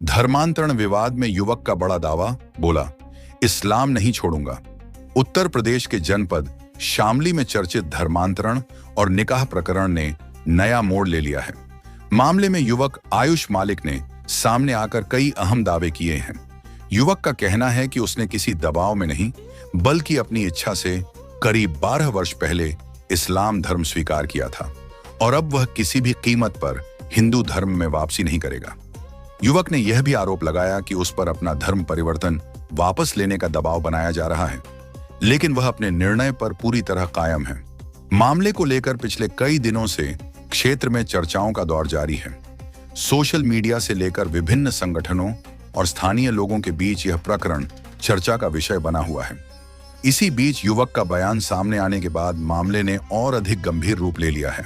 धर्मांतरण विवाद में युवक का बड़ा दावा, बोला, इस्लाम नहीं छोड़ूंगा। उत्तर प्रदेश के जनपद शामली में चर्चित धर्मांतरण और निकाह प्रकरण ने नया मोड़ ले लिया है। मामले में युवक आयुष मालिक ने सामने आकर कई अहम दावे किए हैं। युवक का कहना है कि उसने किसी दबाव में नहीं, बल्कि अपनी इच्छा से करीब 12 वर्ष पहले इस्लाम धर्म स्वीकार किया था और अब वह किसी भी कीमत पर हिंदू धर्म में वापसी नहीं करेगा। युवक ने यह भी आरोप लगाया कि उस पर अपना धर्म परिवर्तन वापस लेने का दबाव बनाया जा रहा है, लेकिन वह अपने निर्णय पर पूरी तरह कायम है। मामले को लेकर पिछले कई दिनों से क्षेत्र में चर्चाओं का दौर जारी है। सोशल मीडिया से लेकर विभिन्न संगठनों और स्थानीय लोगों के बीच यह प्रकरण चर्चा का विषय बना हुआ है। इसी बीच युवक का बयान सामने आने के बाद मामले ने और अधिक गंभीर रूप ले लिया है।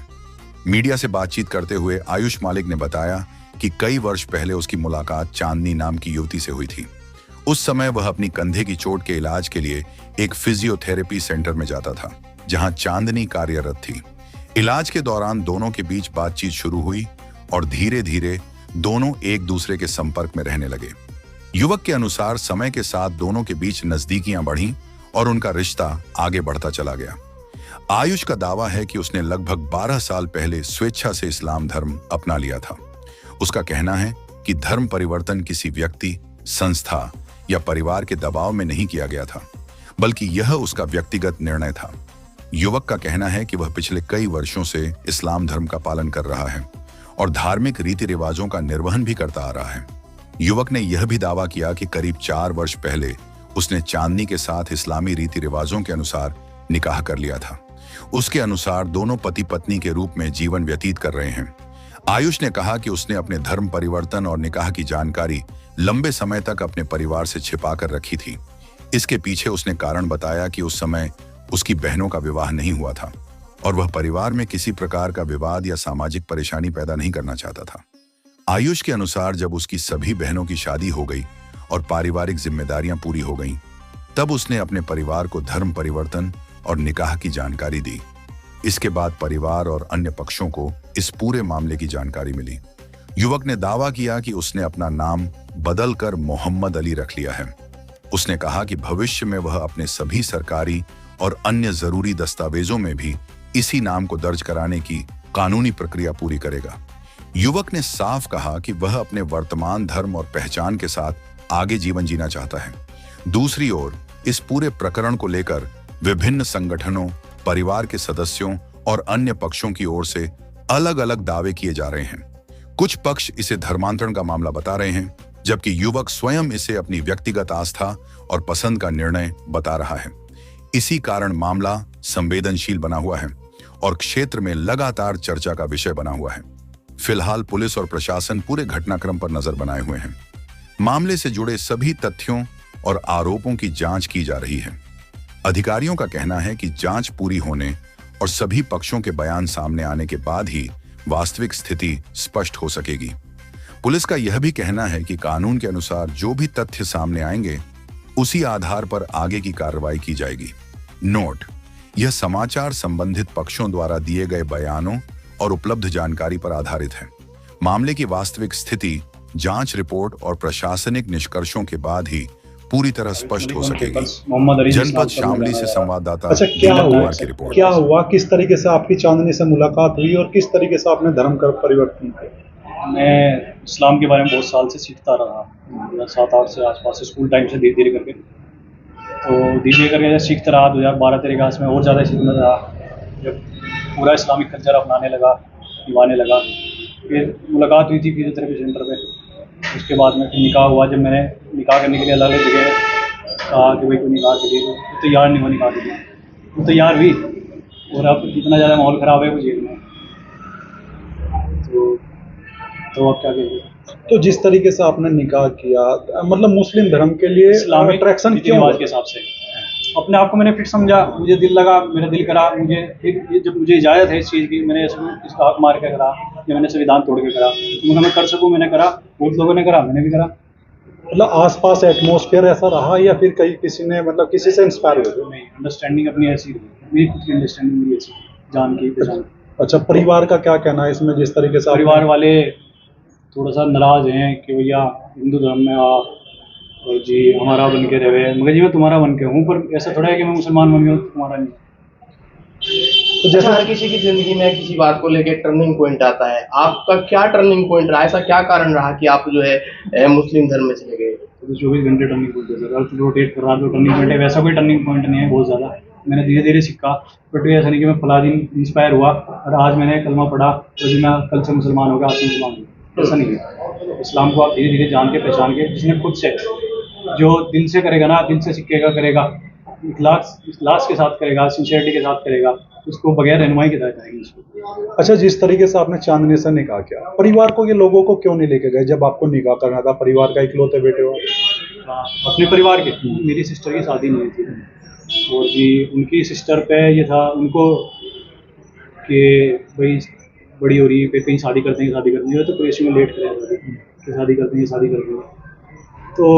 मीडिया से बातचीत करते हुए आयुष मालिक ने बताया कि कई वर्ष पहले उसकी मुलाकात चांदनी नाम की युवती से हुई थी। उस समय वह अपनी कंधे की चोट के इलाज के लिए एक फिजियोथेरेपी सेंटर में जाता था, जहां चांदनी कार्यरत थी। इलाज के दौरान दोनों के बीच बातचीत शुरू हुई और धीरे धीरे दोनों एक दूसरे के संपर्क में रहने लगे। युवक के अनुसार समय के साथ दोनों के बीच नजदीकियां बढ़ीं और उनका रिश्ता आगे बढ़ता चला गया। आयुष का दावा है कि उसने लगभग 12 साल पहले स्वेच्छा से इस्लाम धर्म अपना लिया था। उसका कहना है कि धर्म परिवर्तन किसी व्यक्ति, संस्था या परिवार के दबाव में नहीं किया गया था, बल्कि यह उसका व्यक्तिगत निर्णय था। युवक का कहना है कि वह पिछले कई वर्षों से इस्लाम धर्म का पालन कर रहा है और धार्मिक रीति रिवाजों का निर्वहन भी करता आ रहा है। युवक ने यह भी दावा किया कि करीब 4 वर्ष पहले उसने चांदनी के साथ इस्लामी रीति रिवाजों के अनुसार निकाह कर लिया था। उसके अनुसार दोनों पति पत्नी के रूप में जीवन व्यतीत कर रहे हैं। आयुष ने कहा कि उसने अपने धर्म परिवर्तन और निकाह की जानकारी लंबे समय तक अपने परिवार से छिपा कर रखी थी। इसके पीछे उसने कारण बताया कि उस समय उसकी बहनों का विवाह नहीं हुआ था और वह परिवार में किसी प्रकार का विवाद या सामाजिक परेशानी पैदा नहीं करना चाहता था। आयुष के अनुसार जब उसकी सभी बहनों की शादी हो गई और पारिवारिक जिम्मेदारियां पूरी हो गईं, तब उसने अपने परिवार को धर्म परिवर्तन और निकाह की जानकारी दी। इसके बाद परिवार और अन्य पक्षों को इस पूरे मामले की जानकारी मिली। युवक ने दावा किया कि उसने अपना नाम बदलकर मोहम्मद अली रख लिया है। उसने कहा कि भविष्य में वह अपने सभी सरकारी और अन्य जरूरी दस्तावेजों में भी इसी नाम को दर्ज कराने की कानूनी प्रक्रिया पूरी करेगा। युवक ने साफ कहा कि वह अपने वर्तमान धर्म और पहचान के साथ आगे जीवन जीना चाहता है। दूसरी ओर इस पूरे प्रकरण को लेकर विभिन्न संगठनों, परिवार के सदस्यों और अन्य पक्षों की ओर से अलग अलग दावे किए जा रहे हैं। कुछ पक्ष इसे धर्मांतरण का मामला बता रहे हैं, जबकि युवक स्वयं इसे अपनी व्यक्तिगत आस्था और पसंद का निर्णय बता रहा है। इसी कारण मामला संवेदनशील बना हुआ है और क्षेत्र में लगातार चर्चा का विषय बना हुआ है। फिलहाल पुलिस और प्रशासन पूरे घटनाक्रम पर नजर बनाए हुए हैं। मामले से जुड़े सभी तथ्यों और आरोपों की जांच की जा रही है। अधिकारियों का कहना है कि जांच पूरी होने और सभी पक्षों के बयान सामने आने के बाद ही वास्तविक स्थिति स्पष्ट हो सकेगी। पुलिस का यह भी कहना है कि कानून के अनुसार जो भी तथ्य सामने आएंगे, उसी आधार पर आगे की कार्रवाई की जाएगी। नोट: यह समाचार संबंधित पक्षों द्वारा दिए गए बयानों और उपलब्ध जानकारी पर आधारित है। मामले की वास्तविक स्थिति जांच रिपोर्ट और प्रशासनिक निष्कर्षों के बाद ही पूरी तरह स्पष्ट हो सकेगी। जनपद शामली से संवाददाता दीपक कुमार की रिपोर्ट। क्या हुआ, किस तरीके से आपकी चांदनी से मुलाकात हुई और किस तरीके से आपने धर्म का परिवर्तन किया? मैं इस्लाम के बारे में बहुत साल से सीखता रहा, 7-8 से आसपास, स्कूल टाइम से धीरे धीरे करके। तो धीरे धीरे करके सीखता रहा। 2012-13 के आसपास में और ज़्यादा सीखना रहा। जब पूरा इस्लामिक कल्चर अपनाने लगा, निभाने लगा, फिर मुलाकात हुई थी फिजियोथेरेपी सेंटर पे। उसके बाद में फिर निकाह हुआ। जब मैंने निकाह करने के लिए अलग अलग जगह कहा कि भाई कोई निकाह के लिए, तो तैयार नहीं हुआ निकाह के लिए। वो तैयार हुई और अब इतना ज़्यादा माहौल ख़राब है वो जेल में। तो अब क्या कहेंगे? तो जिस तरीके से आपने निकाह किया, मतलब मुस्लिम धर्म के लिए इस्लामिक अट्रैक्शन क्यों रिवाज के हिसाब से अपने आप को मैंने फिट समझा। मुझे दिल लगा, मेरा दिल करा। मुझे जब मुझे इजाज़त है इस चीज़ की, मैंने इसका हक मार के करा या मैंने संविधान तोड़ के करा, तो मैं कर सकूँ, मैंने करा। बहुत लोगों ने करा, मैंने भी करा। मतलब आसपास एटमॉस्फेयर ऐसा रहा या फिर कहीं किसी ने, मतलब किसी से इंस्पायर हुए? नहीं, अंडरस्टैंडिंग अपनी ऐसी रही, मेरी खुद की अंडरस्टैंडिंग मेरी ऐसी, जान की पहचान। अच्छा, परिवार का क्या कहना है इसमें? जिस तरीके से परिवार वाले थोड़ा सा नाराज़ हैं कि भैया हिंदू धर्म में आ और जी हमारा बन के रहे, मगर जी मैं तुम्हारा बन के हूँ, पर ऐसा थोड़ा है कि मैं मुसलमान बन गया हूँ तुम्हारा नहीं। तो जैसे जैसा हर किसी की जिंदगी में किसी बात को लेके टर्निंग पॉइंट आता है, आपका क्या टर्निंग पॉइंट रहा? ऐसा क्या कारण रहा कि आप जो है मुस्लिम धर्म में चले गए? तो 24 घंटे टर्निंग पॉइंट है सर, अर्थ रोटेट कर रहा तो टर्निंग पॉइंट है, वैसा कोई टर्निंग पॉइंट नहीं है बहुत ज़्यादा। मैंने धीरे धीरे सीखा, बट ऐसा नहीं कि मैं फला दिन इंस्पायर हुआ और आज मैंने कलमा पढ़ा तो जी मैं कल से मुसलमान हो गया, आज से मुसलमान हो गया, ऐसा नहीं है। इस्लाम को आप धीरे धीरे जान के पहचान के, जिसने खुद से जो दिल से करेगा ना, दिल से सीखेगा करेगा, इखलास के साथ करेगा, सिंसियरिटी के साथ करेगा, उसको बगैर रहनुमाई के तहत आएगी इसको। अच्छा, जिस तरीके से आपने चांदनी से निकाह किया, परिवार को ये लोगों को क्यों नहीं लेके गए जब आपको निकाह करना था? परिवार का इकलौते बेटे हो। अपने परिवार के, मेरी सिस्टर की शादी नहीं हुई थी और जी उनकी सिस्टर पे ये था उनको कि भाई बड़ी हो रही है, फिर कहीं शादी करते हैं तो प्रेस में लेट करें कि शादी करते हैं। तो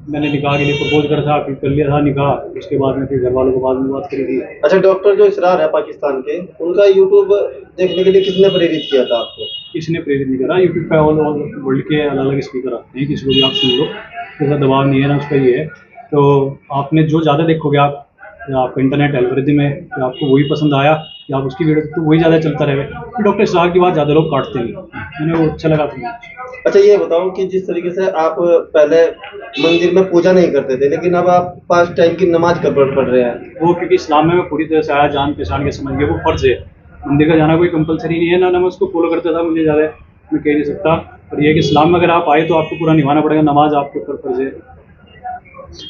मैंने निकाह के लिए प्रपोज करा था, फिर कर लिया था निकाह, उसके बाद में फिर घर वालों को बाद में बात करी थी। अच्छा, डॉक्टर जो इसरार है पाकिस्तान के, उनका यूट्यूब देखने के लिए किसने प्रेरित किया था आपको? किसी ने प्रेरित नहीं करा, यूट्यूब पे ऑल वर्ल्ड के अलग अलग स्पीकर आते हैं, किसी को भी आप सुन लो, ऐसा दबाव नहीं है ना, उसका ये है। तो आपने जो ज़्यादा देखोगे आप, या आपका इंटरनेट एल्गोरिथम है कि आपको वही पसंद आया कि आप उसकी वीडियो तो वही ज़्यादा चलता रहे। फिर डॉक्टर इसरार की बात ज़्यादा लोग काटते नहीं, मैंने वो अच्छा लगा था। अच्छा, ये बताओ कि जिस तरीके से आप पहले मंदिर में पूजा नहीं करते थे, लेकिन अब आप 5 टाइम की नमाज कब पढ़ रहे हैं? वो क्योंकि इस्लाम में मैं पूरी तरह से आया, जान पहचान के समझ गया, वो फ़र्ज़ है। मंदिर का जाना कोई कंपलसरी नहीं है ना, मैं उसको फॉलो करता था, मुझे ज़्यादा मैं कह नहीं सकता। पर यह कि इस्लाम में अगर आप आए तो आपको पूरा निभाना पड़ेगा, नमाज आपके ऊपर फ़र्ज़ है।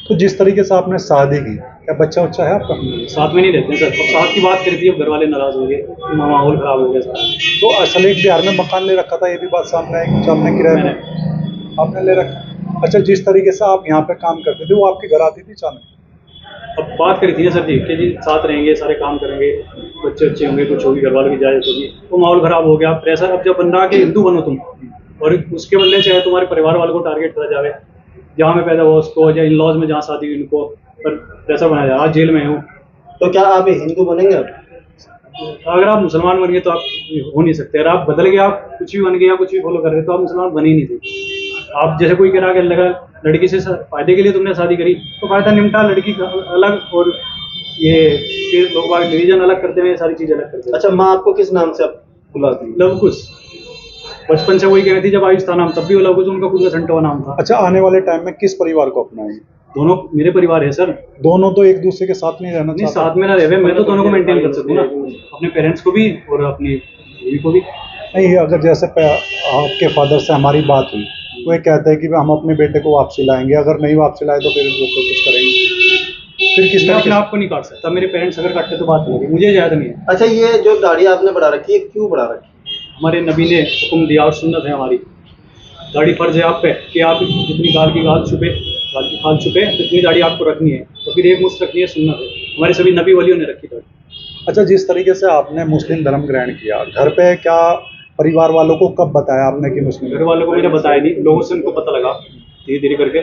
तो जिस तरीके से आपने शादी की, क्या बच्चा उच्चा है आपका? साथ में नहीं रहते हैं सर, अब साथ की बात करी थी, अब घर वाले नाराज़ हो गए, माहौल ख़राब हो गया सारा। तो असल एक बिहार में मकान ले रखा था, ये भी बात सामने आई कि आपने किराए में आपने ले रखा। अच्छा, जिस तरीके से आप यहाँ पे काम करते थे, वो आपके घर आती थी चांदनी? अब बात करी थी ना सर जी कि जी साथ रहेंगे, सारे काम करेंगे, बच्चे अच्छे होंगे, कुछ होगी, घर वालों की इजाज़त होगी, तो माहौल ख़राब हो गया, प्रेशर। अब जब बन रहा कि हिंदू बनो तुम, और उसके बदले चाहे तुम्हारे परिवार वालों को टारगेट करा जाए, जहाँ में पैदा हुआ उसको, या इन लॉज में जहाँ शादी हुई उनको, पर प्रेशर बनाया जाए। आज जेल में हूँ। तो क्या आप हिंदू बनेंगे? अगर आप मुसलमान बन गए तो आप हो नहीं सकते, अगर आप बदल गए, आप कुछ भी बन गए या कुछ भी फॉलो कर रहे तो आप मुसलमान बन ही नहीं थे। आप जैसे कोई कह रहा कि लगा लड़की से फायदे के लिए तुमने शादी करी, तो फायदा निमटा, लड़की का अलग, और ये फिर लोग बाग डिवीजन अलग करते हुए सारी चीज़ अलग करते हैं। अच्छा, माँ आपको किस नाम से बुलाती? लव कुश, बचपन से वही कह रही थी, जब आयुष था नाम तब भी लव कुश उनका खुद का संटवा नाम था। अच्छा, आने वाले टाइम में किस परिवार को अपनाएंगे? दोनों मेरे परिवार है सर। दोनों तो एक दूसरे के साथ नहीं रहना नहीं, चाहते? साथ में ना रहे, मैं तो दोनों को मेंटेन कर सकूँ ना, अपने पेरेंट्स को भी और अपनी बीवी को भी। नहीं, अगर जैसे आपके फादर से हमारी बात हुई, वो ये कहते हैं कि हम अपने बेटे को वापसी लाएंगे, अगर नहीं वापसी लाए तो फिर वो कुछ करेंगे। फिर किस मैं तरह अपने आप को नहीं काट सकता, मेरे पेरेंट्स अगर काटते तो बात लगे, मुझे इजाज़त नहीं है। अच्छा, ये जो दाढ़ी आपने बढ़ा रखी है, क्यों बढ़ा रखी है? हमारे नबी ने हुक्म दिया और सुन्नत है हमारी, दाढ़ी फर्ज है आप पे कि आप जितनी गाल की खाल छुपे जितनी दाढ़ी आपको रखनी है, तो फिर एक मुश्त रखनी है, सुन्नत है। हमारे सभी नबी वलियों ने रखी दाढ़ी। अच्छा, जिस तरीके से आपने मुस्लिम धर्म ग्रहण किया, घर पे क्या परिवार वालों को कब बताया आपने कि मुस्लिम? घर वालों को मैंने बताया नहीं, लोगों से उनको पता लगा धीरे धीरे करके,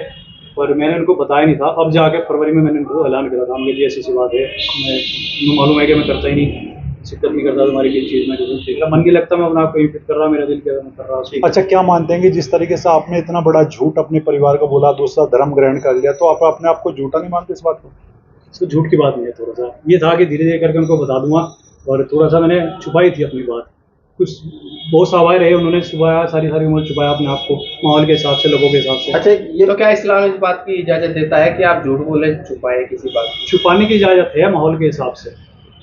पर मैंने उनको बताया नहीं था। अब जाके फरवरी में मैंने उनको ऐलान करा था, मुझे ऐसी बात है, मैं मालूम है कि मैं करता ही नहीं, शिक्कत नहीं करता तुम्हारी किसी चीज़ में, मेरा मन नहीं लगता, मैं अपना कहीं फिट कर रहा, मेरा दिल क्या कर रहा हूँ। अच्छा, क्या मानते हैं कि जिस तरीके से आपने इतना बड़ा झूठ अपने परिवार को बोला, दूसरा धर्म ग्रहण कर लिया, तो आप अपने आप को झूठा नहीं मानते इस बात को? इसको झूठ की बात नहीं है, थोड़ा सा ये था कि धीरे धीरे करके उनको बता दूंगा, और थोड़ा सा मैंने छुपाई थी अपनी बात, कुछ बहुत सवाल रहे, उन्होंने छुपाया, सारी उम्र छुपाया अपने आप को, माहौल के हिसाब से, लोगों के हिसाब से। अच्छा, ये तो क्या इस्लाम इस बात की इजाजत देता है कि आप झूठ बोले, छुपाए किसी बात की? छुपाने की इजाज़त है माहौल के हिसाब से।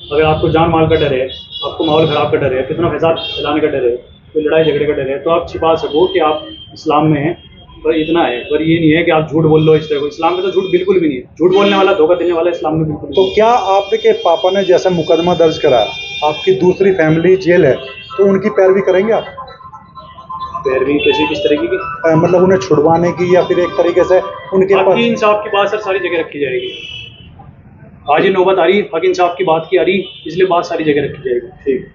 अगर आपको जान माल का डर है, आपको माहौल ख़राब का डर है, कितना फसाद फैलाने का डर है, कोई लड़ाई झगड़े का डर है, तो आप छिपा सको कि आप इस्लाम में हैं, पर इतना है। पर ये नहीं है कि आप झूठ बोल लो इस तरह को, इस्लाम में तो झूठ बिल्कुल भी नहीं है, झूठ बोलने वाला, धोखा देने वाला इस्लाम में बिल्कुल तो क्या आपके पापा ने जैसे मुकदमा दर्ज कराया, आपकी दूसरी फैमिली जेल है, तो उनकी पैरवी करेंगे आप? पैरवी कैसी, किस तरीके की? मतलब उन्हें छुड़वाने की, या फिर एक तरीके से उनके हक पास? इंसाफ की बात सर सारी जगह रखी जाएगी। आज ये नौबत आ रही, हक इंसाफ की बात की आ रही, इसलिए बात सारी जगह रखी जाएगी। ठीक।